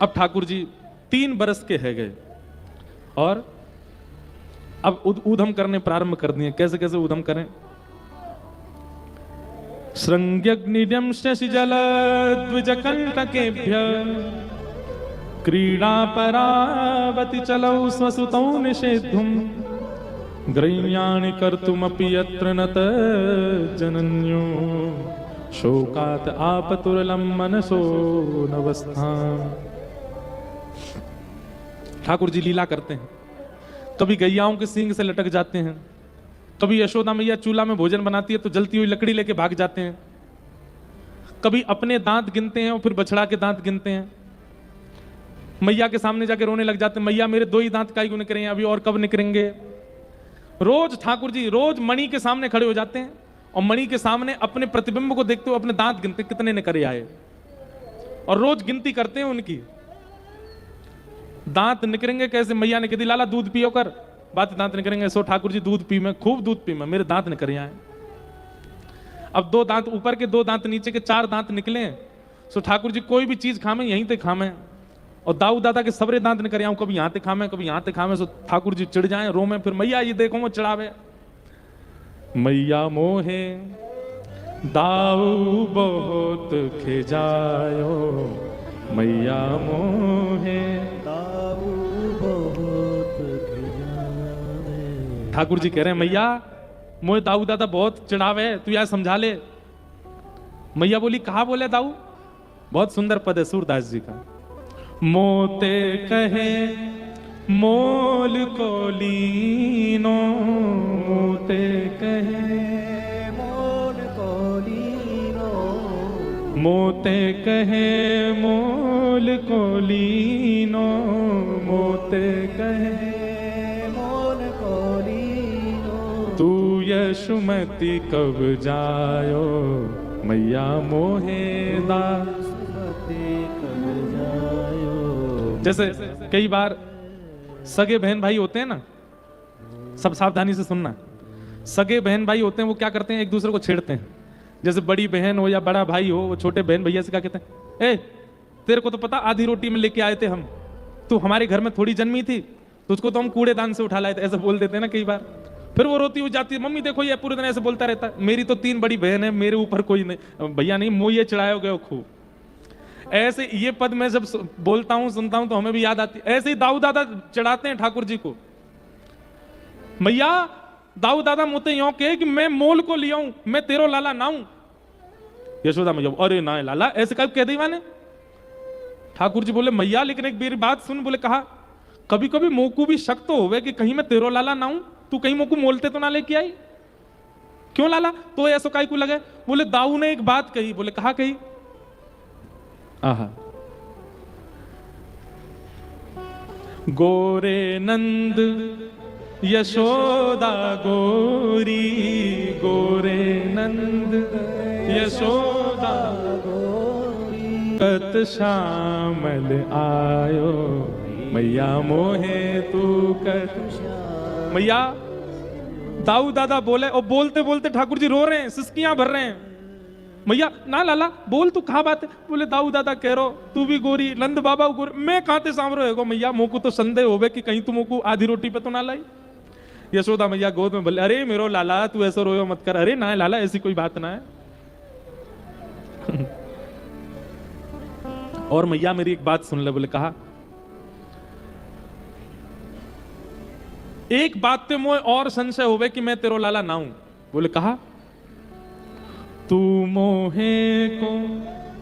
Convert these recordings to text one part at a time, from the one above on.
अब ठाकुर जी 3 बरस के है गए और अब ऊधम करने प्रारंभ कर दिए। कैसे कैसे ऊधम करें? श्रृंग्यग्निड्यं शशिजल द्विजकंटकेभ्य क्रीडा परावति चलौ स्वसुतौ निषेद्धुम ग्रह्याणि कर्तुमपि यत्र न जनन्यो शोकात आपतुरलं मनसो नवस्था। ठाकुर जी लीला करते हैं। कभी गैयाओं के सींग से लटक जाते हैं, कभी यशोदा मैया चूल्हा में भोजन बनाती है तो जलती हुई लकड़ी लेके भाग जाते हैं, कभी अपने दांत गिनते हैं और फिर बछड़ा के दांत गिनते हैं। मैया के सामने जाके रोने लग जाते हैं, मैया मेरे 2 ही दांत काहे क्यों निकले हैं, अभी और कब निकलेंगे। रोज ठाकुर जी रोज मणि के सामने खड़े हो जाते हैं और मणि के सामने अपने प्रतिबिंब को देखते हुए अपने दांत गिनते कितने निकले आए, और रोज गिनती करते हैं उनकी। दांत निकलेंगे कैसे? मैया ने कह दी लाला दूध पियो कर, बात दांत निकलेंगे। सो ठाकुर जी दूध पी मैं, खूब दूध पी मैं, मेरे दांत निकले आए। अब 2 दांत ऊपर के, 2 दांत नीचे के, 4 दांत निकले। सो ठाकुर जी कोई भी चीज खामे यहीं ते खामे, और दाऊ दादा के सबरे दांत निकले आऊं, कभी यहां ते खामे कभी यहां ते खामे। सो ठाकुर जी चिढ़ जाए, रो में, फिर मैया ये देखो वो चिढ़ावे। मैया मोहे दाऊ बहुत खिजायो, मैया मोहे ठाकुर जी कह रहे हैं मैया मोहे दाऊ दादा बहुत चिढ़ावे, तू यार समझा ले। मैया बोली कहा बोले दाऊ? बहुत सुंदर पद है सूरदास जी का। मोते कहे मोल को लीनो, मोते कहे मोल को लीनो, मोते कहे मोल को लीनो, मोते कहे तू यशुमती कब जायो, मैया मोहे दासुमती कब जायो। जैसे कई बार सगे बहन भाई होते हैं ना, सब सावधानी से सुनना। सगे बहन भाई होते हैं, वो क्या करते हैं, एक दूसरे को छेड़ते हैं। जैसे बड़ी बहन हो या बड़ा भाई हो, वो छोटे बहन भैया से क्या कहते हैं, ए तेरे को तो पता आधी रोटी में लेके आए थे हम, तू हमारे घर में थोड़ी जन्मी थी, तुझको तो हम कूड़ेदान से उठा लाए थे, ऐसा बोल देते हैं ना कई बार। फिर वो रोती हुई जाती है, मम्मी देखो ये पूरे दिन ऐसे बोलता रहता है, मेरी तो 3 बड़ी बहन है, मेरे ऊपर कोई नहीं, भैया नहीं, मुँह ये चढ़ाए गए खूब। ऐसे ये पद मैं जब बोलता हूं सुनता हूं तो हमें भी याद आती है। ऐसे ही दाऊ दादा चढ़ाते हैं ठाकुर जी को। मैया दाऊ दादा मुझे यो कहे कि मैं मोल को लिया हूं, मैं तेरो लाला ना हूं। यशोदा मैया अरे ना लाला, ऐसे कब कह दी मैंने? ठाकुर जी बोले मैया लेकिन एक मेरी बात सुन। बोले कहा कभी कभी मोकू भी शक तो होवे कि कहीं मैं तेरो लाला ना हूं, तू कहीं मोकू मोलते तो ना लेके आई। क्यों लाला? तो ऐसा काई को लगे? बोले दाऊ ने एक बात कही। बोले कहा कही? आहा गोरे नंद यशोदा गोरी, गोरे नंद यशोदा गोरी, कत श्यामल आयो, मैया मोहे तू कत। मैया दाऊ दादा बोले और बोलते बोलते ठाकुर जी रो रहे हैं, सिसकियां भर रहे हैं। मैया ना लाला बोल तू कहा बात है? बोले दाऊ दादा कह रो तू भी गोरी, नंद बाबा गोरी, मैं कहते सांभरो है मैया, मोकू तो संदेह होवे कि कहीं तू मोकू आधी रोटी पे तो ना लाई। यशोदा मैया गोद में बोले अरे मेरो लाला तू ऐसा रोयो मत कर। अरे ना लाला ऐसी कोई बात ना है। और मैया मेरी एक बात सुन ले। बोले कहा एक बात पे मोए और संशय होवे कि मैं तेरो लाला ना हूं। बोले कहा तू मोहे को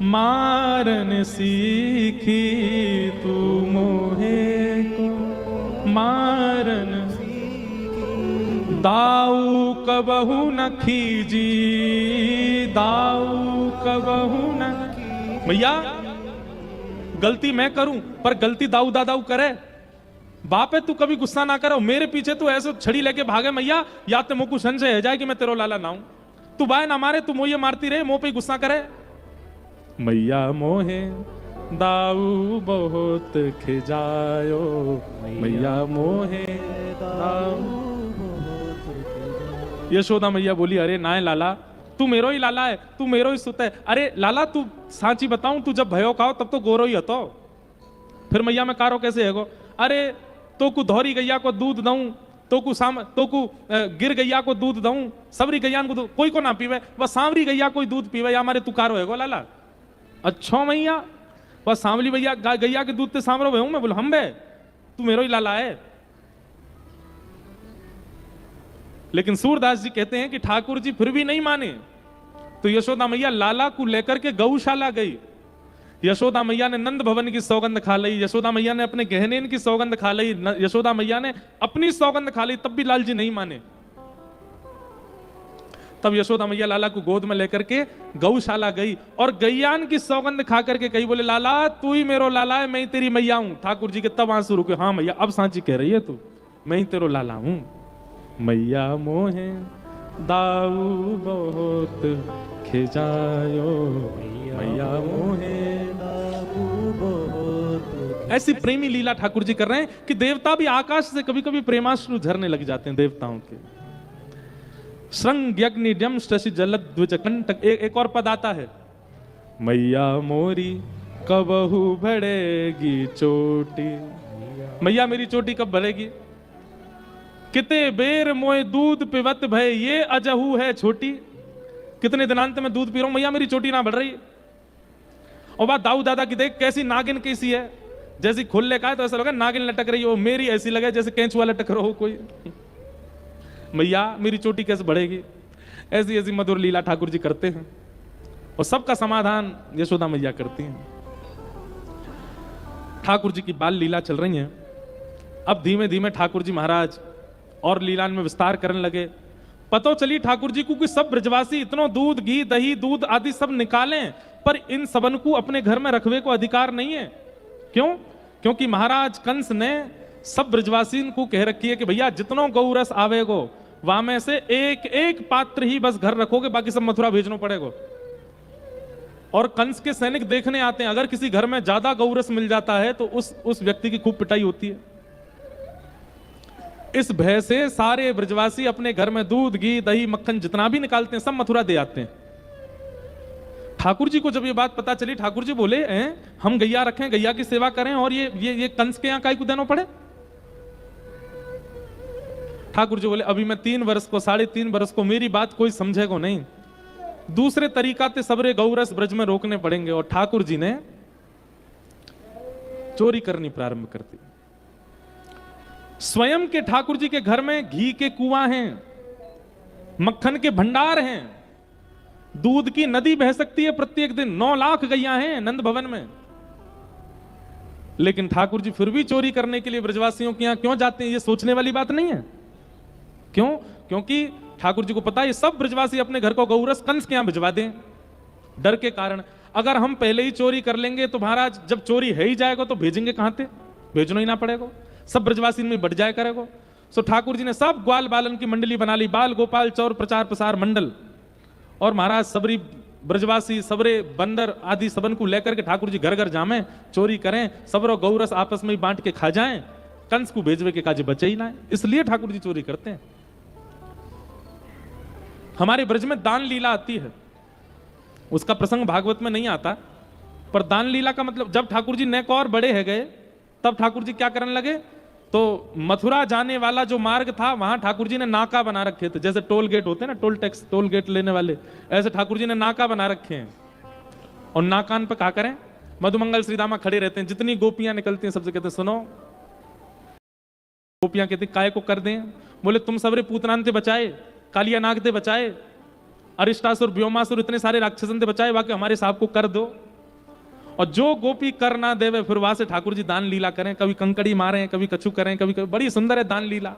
मारन सीखी, तू मोहे को मारन सीखी, दाऊ कबहू न खीजी, दाऊ कबहू न। भैया गलती मैं करूं पर गलती दाऊ दादाऊ करे। बाप है तू कभी गुस्सा ना करो, मेरे पीछे तू ऐसे छड़ी लेके भागे मैया, या तो मुझको संशय है जाए कि मैं तेरो लाला ना हूं। तू बाय ना मारे, तू मोये मारती रहे, मुंह पे गुस्सा करे। मैया मोहे दाऊ बहुत खिजायो, मैया मोहे दाऊ बहुत खिजायो। यशोदा मैया बोली अरे ना लाला तू मेरो ही लाला है, तू मेरो ही सुत है। अरे लाला तू सांची बताऊं, तू जब भयो खाओ तब तो गोरो ही हतो। फिर मैया मैं कारो कैसे है गो, अरे तो कु धौरी गैया को दूध दऊं, तो कु गिर गैया को दूध दऊं, सबरी गैया को कोई को ना पीवे, बस सांवरी गैया कोई दूध पीवे, या हमारे तू कारो है गो लाला। अच्छा मैया बस सांवली भैया गैया के दूध ते सांवरो हूं मैं, बोल हम बे तू मेरो ही लाला है। लेकिन सूरदास जी कहते हैं कि ठाकुर जी फिर भी नहीं माने, तो यशोदा मैया लाला को लेकर के गौशाला गई। यशोदा मैया ने नंद भवन की सौगंध खा ली, यशोदा मैया ने अपने गहनेन की सौगंध खा ली, यशोदा मैया ने अपनी सौगंध खा ली, तब भी लाल जी नहीं माने। तब यशोदा मैया लाला को गोद में लेकर के गौशाला गई और गैयान की सौगंध खा करके कही, बोले लाला तू ही मेरो लाला है, मैं ही तेरी मैया हूं। ठाकुर जी के तब आंसू रुके, हाँ मैया अब सांची कह रही है तू, मैं ही तेरो लाला हूं। मैया मोहे दाऊ बहुत खिजायो, मैया मोहे दाऊ बहुत। ऐसी प्रेमी लीला ठाकुर जी कर रहे हैं कि देवता भी आकाश से कभी कभी प्रेमाश्रु झरने लग जाते हैं देवताओं के। श्रृंग यज्ञ डम शशि जलद द्विज कंटक, एक और पद आता है, मैया मोरी कबहू बढ़ेगी चोटी, मैया मेरी चोटी कब बढ़ेगी, किते बेर मोए दूध पिवत भय ये अजहू है छोटी, कितने दिनांत में दूध पी रहा हूं मैया मेरी चोटी ना बढ़ रही। और बात दाऊ दादा की देख कैसी नागिन कैसी है, जैसी खुले का है तो ऐसा लगा नागिन लटक रही हो, मेरी ऐसी लगे जैसे केंचुआ लटक रहा हो कोई। मैया मेरी चोटी कैसे बढ़ेगी। ऐसी ऐसी मधुर लीला ठाकुर जी करते हैं और सबका समाधान यशोदा मैया करती हैं। ठाकुर जी की बाल लीला चल रही है। अब धीमे धीमे ठाकुर जी महाराज और लीलान में विस्तार करने लगे। पतो चली ठाकुर जी को कि सब ब्रजवासी इतनो दूध घी दही दूध आदि सब निकालें, पर इन सबन को अपने घर में रखवे को अधिकार नहीं है। क्यों? क्योंकि महाराज कंस ने सब ब्रजवासी को कह रखी है कि भैया जितनो गौरस आवेगो वहां में से एक एक पात्र ही बस घर रखोगे, बाकी सब मथुरा भेजना पड़ेगा। और कंस के सैनिक देखने आते हैं, अगर किसी घर में ज्यादा गौरस मिल जाता है तो उस व्यक्ति की खूब पिटाई होती है। इस भय से सारे ब्रजवासी अपने घर में दूध घी दही मक्खन जितना भी निकालते हैं सब मथुरा दे आते हैं। ठाकुर जी को जब ये बात पता चली, ठाकुर जी बोले हम गैया रखें, गैया की सेवा करें, और ये कंस के यहां काई को देना पड़े। ठाकुर जी बोले अभी मैं 3 वर्ष को 3.5 वर्ष को मेरी बात कोई समझेगा नहीं, दूसरे तरीका से सबरे गौरस ब्रज में रोकने पड़ेंगे। और ठाकुर जी ने चोरी करनी प्रारंभ कर दी। स्वयं के ठाकुर जी के घर में घी के कुआं हैं, मक्खन के भंडार हैं, दूध की नदी बह सकती है प्रत्येक दिन, 9 लाख गैया हैं नंद भवन में। लेकिन ठाकुर जी फिर भी चोरी करने के लिए ब्रजवासियों के यहां क्यों जाते हैं, ये सोचने वाली बात नहीं है। क्यों? क्योंकि ठाकुर जी को पता है ये सब ब्रजवासी अपने घर को गौरस कंस के यहां भिजवा दें, डर के कारण। अगर हम पहले ही चोरी कर लेंगे तो महाराज जब चोरी है ही जाएगा तो भेजेंगे कहां से, भेजना ही ना पड़ेगा, सब ब्रजवासी में बढ़ जाए करेगा। सो ठाकुर जी ने सब ग्वाल बालन की मंडली बना ली, बाल गोपाल चौर प्रचार प्रसार मंडल, और महाराज सबरी ब्रजवासी सबरे बंदर आदि सबन को लेकर के ठाकुर जी घर घर जामे, चोरी करें, सबरो गौरस आपस में ही बांट के खा जाएं, कंस को भेजवे के काजे बचे ही ना है। इसलिए ठाकुर जी चोरी करते हैं। हमारे ब्रज में दान लीला आती है, उसका प्रसंग भागवत में नहीं आता, पर दान लीला का मतलब जब ठाकुर जी नेक और बड़े है गए तब ठाकुर जी क्या करने लगे, तो मथुरा जाने वाला जो मार्ग था वहां ठाकुर जी ने नाका बना रखे थे, जैसे टोल गेट होते हैं ना, टोल टैक्स टोल गेट लेने वाले, ऐसे ठाकुर जी ने नाका बना रखे हैं। और नाकान पे क्या करें, मधुमंगल श्रीदामा खड़े रहते हैं, जितनी गोपियां निकलती हैं सबसे कहते हैं सुनो, गोपियां कहती काय को कर दें, बोले तुम सबरे पूतनान से बचाए, कालिया नाग से बचाए, अरिष्टासुर व्योमासुर इतने सारे राक्षसन से बचाए, बाकी हमारे साहब को कर दो। और जो गोपी कर ना देवे फिर वहां से ठाकुर जी दान लीला करें, कभी कंकड़ी मारें, कभी कछु करें, कभी बड़ी सुंदर है दान लीला।